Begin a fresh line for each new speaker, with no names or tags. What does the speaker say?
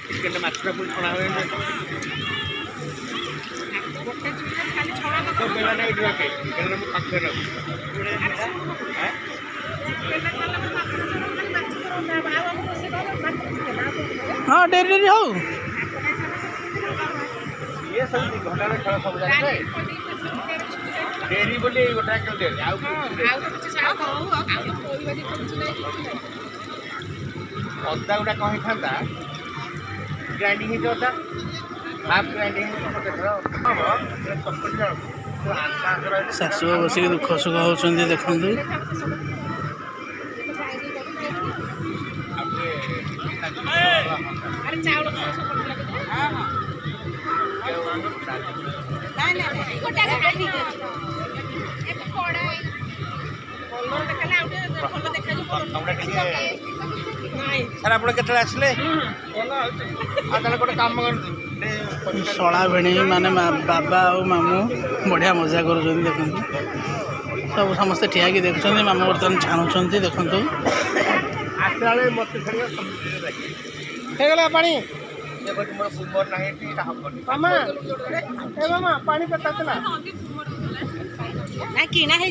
chicken ମାଛଟା ପୁଣି ଛଣା ହୁଏ ବେଳାଟା ଏଇଠି ରଖେ ଚିକେନ ମୁଁ ପାଖରେ ରଖେ
हाँ डेरी डेरी हो
ये सब घंटा खेल सब जाने डेरी बोली गोटा खेल डेरी अदा गुटा कहीं था ग्राइंडिंग ही अदा हाफ ग्राइंडिंग
शाशु बस दुख सुख होती देखु
सर आप आसले गोटे कम
शला भेणी माने बाबा और मामू बढ़िया मजा कर देखु सब समस्ते ठिया कि देखुं मामू बर्तमान छाणुंट देखु
गला पानी मामा ए मामा पानी पता चला
ना किना है